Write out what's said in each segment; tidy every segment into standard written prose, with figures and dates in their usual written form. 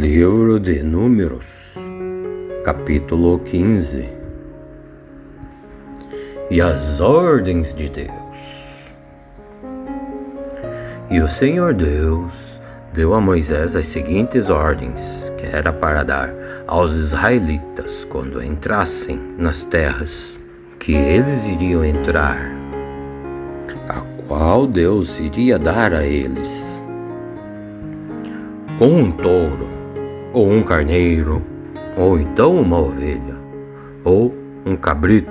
Livro de Números, capítulo 15. E as ordens de Deus. E o Senhor Deus deu a Moisés as seguintes ordens, que era para dar aos israelitas quando entrassem nas terras que eles iriam entrar, a qual Deus iria dar a eles. Com um touro, ou um carneiro, ou então uma ovelha, ou um cabrito,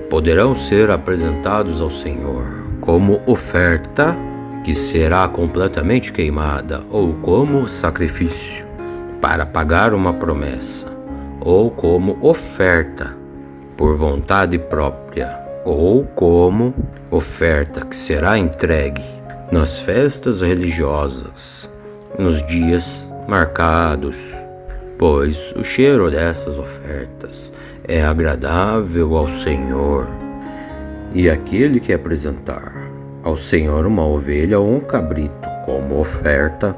poderão ser apresentados ao Senhor como oferta que será completamente queimada, ou como sacrifício para pagar uma promessa, ou como oferta por vontade própria, ou como oferta que será entregue nas festas religiosas, nos dias marcados, pois o cheiro dessas ofertas é agradável ao Senhor. E aquele que apresentar ao Senhor uma ovelha ou um cabrito como oferta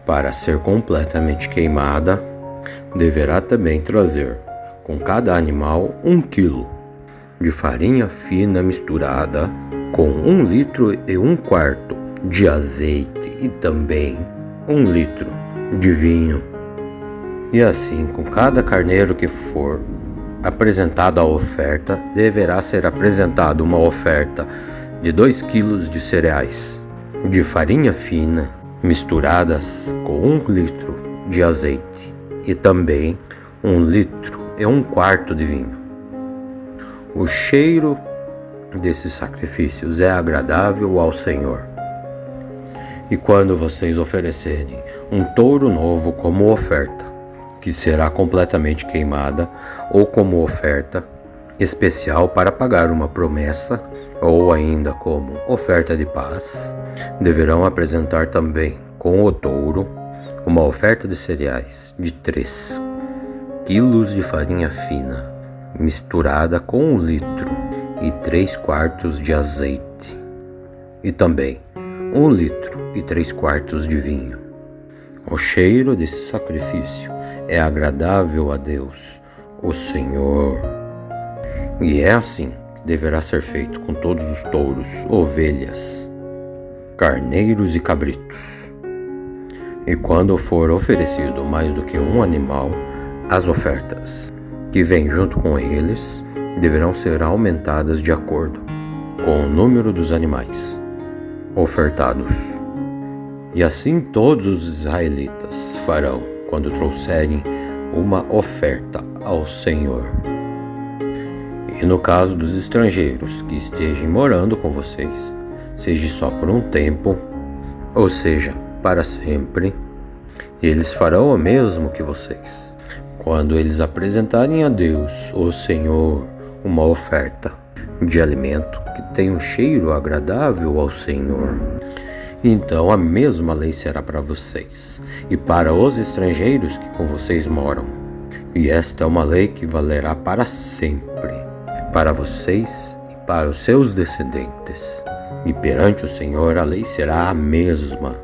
para ser completamente queimada, deverá também trazer com cada animal 1 quilo de farinha fina misturada com 1 litro e 1/4 de azeite e também 1 litro de vinho. E assim, com cada carneiro que for apresentado à oferta, deverá ser apresentada uma oferta de 2 quilos de cereais, de farinha fina, misturadas com 1 litro de azeite e também 1 litro e 1/4 de vinho. O cheiro desses sacrifícios é agradável ao Senhor. E quando vocês oferecerem um touro novo como oferta, que será completamente queimada, ou como oferta especial para pagar uma promessa, ou ainda como oferta de paz, deverão apresentar também com o touro uma oferta de cereais de 3 quilos de farinha fina, misturada com 1 litro e 3/4 de azeite, e também 1 litro e 3/4 de vinho. O cheiro desse sacrifício é agradável a Deus, o Senhor. E é assim que deverá ser feito com todos os touros, ovelhas, carneiros e cabritos. E quando for oferecido mais do que um animal, as ofertas que vêm junto com eles deverão ser aumentadas de acordo com o número dos animais ofertados. E assim todos os israelitas farão quando trouxerem uma oferta ao Senhor. E no caso dos estrangeiros que estejam morando com vocês, seja só por um tempo, ou seja, para sempre, eles farão o mesmo que vocês. Quando eles apresentarem a Deus, o Senhor, uma oferta de alimento que tem um cheiro agradável ao Senhor, então a mesma lei será para vocês e para os estrangeiros que com vocês moram. E esta é uma lei que valerá para sempre, para vocês e para os seus descendentes. E perante o Senhor a lei será a mesma,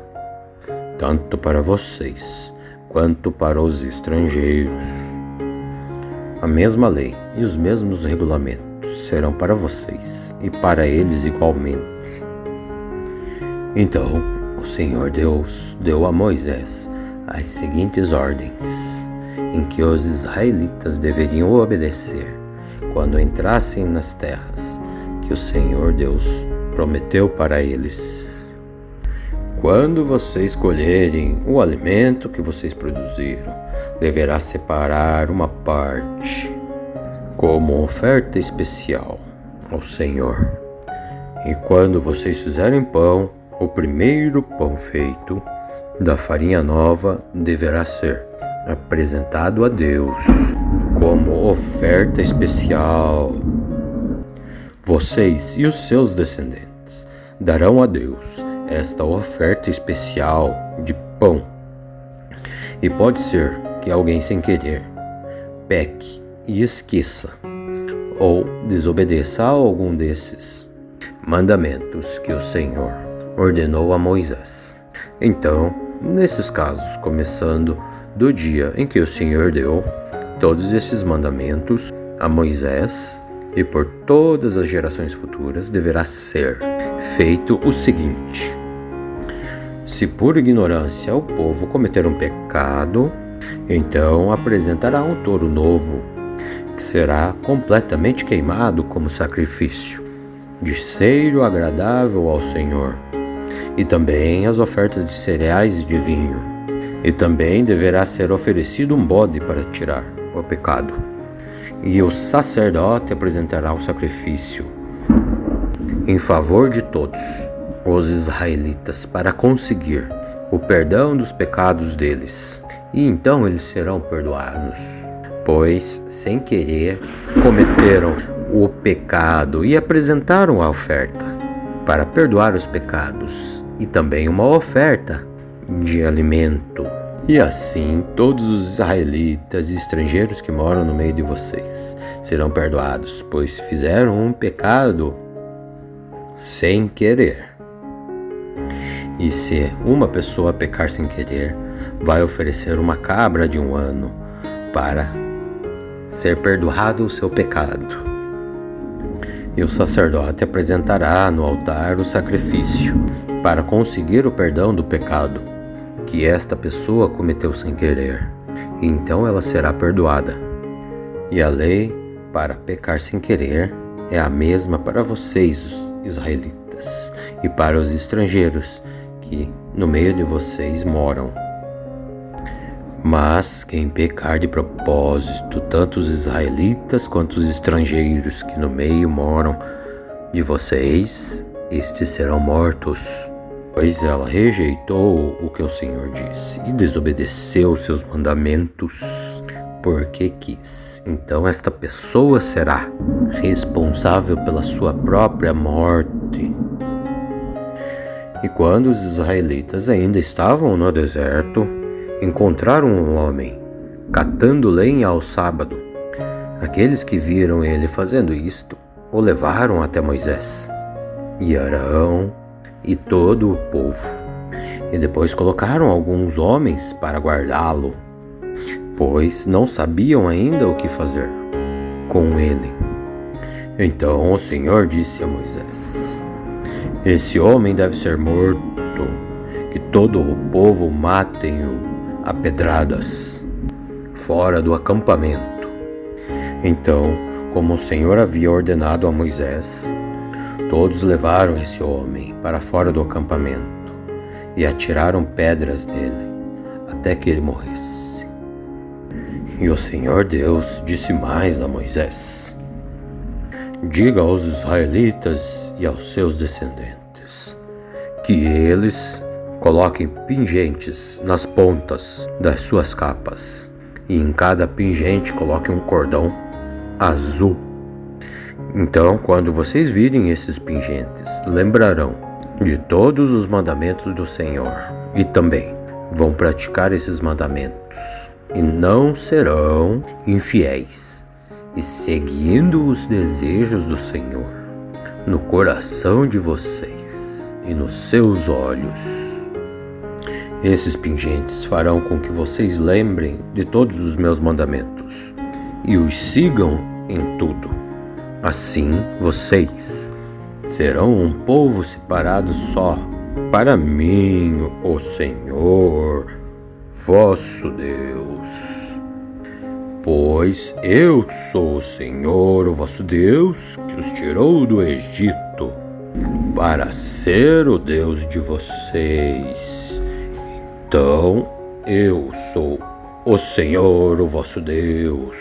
tanto para vocês quanto para os estrangeiros. A mesma lei e os mesmos regulamentos serão para vocês e para eles igualmente. Então o Senhor Deus deu a Moisés as seguintes ordens, em que os israelitas deveriam obedecer quando entrassem nas terras que o Senhor Deus prometeu para eles. Quando vocês colherem o alimento que vocês produziram, deverá separar uma parte como oferta especial ao Senhor. E quando vocês fizerem pão, o primeiro pão feito da farinha nova deverá ser apresentado a Deus como oferta especial. Vocês e os seus descendentes darão a Deus esta oferta especial de pão. E pode ser que alguém sem querer peque e esqueça ou desobedeça a algum desses mandamentos que o Senhor ordenou a Moisés. Então Nesses casos, começando do dia em que o Senhor deu todos esses mandamentos a Moisés e por todas as gerações futuras, deverá ser feito o seguinte: se por ignorância o povo cometer um pecado, então apresentará um touro novo, que será completamente queimado como sacrifício, de cheiro agradável ao Senhor, e também as ofertas de cereais e de vinho. E também deverá ser oferecido um bode para tirar o pecado. E o sacerdote apresentará o sacrifício em favor de todos os israelitas para conseguir o perdão dos pecados deles. E então eles serão perdoados, pois sem querer cometeram o pecado e apresentaram a oferta para perdoar os pecados e também uma oferta de alimento. E assim todos os israelitas e estrangeiros que moram no meio de vocês serão perdoados, pois fizeram um pecado sem querer. E se uma pessoa pecar sem querer, vai oferecer uma cabra de 1 ano para ser perdoado o seu pecado. E o sacerdote apresentará no altar o sacrifício para conseguir o perdão do pecado que esta pessoa cometeu sem querer. E então ela será perdoada. E a lei para pecar sem querer é a mesma para vocês, os israelitas, e para os estrangeiros que no meio de vocês moram. Mas quem pecar de propósito, tanto os israelitas quanto os estrangeiros que no meio moram de vocês, estes serão mortos. Pois ela rejeitou o que o Senhor disse e desobedeceu seus mandamentos porque quis. Então esta pessoa será responsável pela sua própria morte. E quando os israelitas ainda estavam no deserto, encontraram um homem catando lenha ao sábado. Aqueles que viram ele fazendo isto o levaram até Moisés e Arão e todo o povo, e depois colocaram alguns homens para guardá-lo, pois não sabiam ainda o que fazer com ele. Então o Senhor disse a Moisés: esse homem deve ser morto, que todo o povo matem-o a pedradas fora do acampamento. Então, como o Senhor havia ordenado a Moisés, todos levaram esse homem para fora do acampamento e atiraram pedras nele até que ele morresse. E o Senhor Deus disse mais a Moisés: diga aos israelitas e aos seus descendentes que eles coloquem pingentes nas pontas das suas capas, e em cada pingente coloquem um cordão azul. Então, quando vocês virem esses pingentes, lembrarão de todos os mandamentos do Senhor e também vão praticar esses mandamentos e não serão infiéis e seguindo os desejos do Senhor no coração de vocês e nos seus olhos. Esses pingentes farão com que vocês lembrem de todos os meus mandamentos e os sigam em tudo. Assim vocês serão um povo separado só para mim, o Senhor, vosso Deus. Pois eu sou o Senhor, o vosso Deus, que os tirou do Egito, para ser o Deus de vocês. Então eu sou o Senhor, o vosso Deus.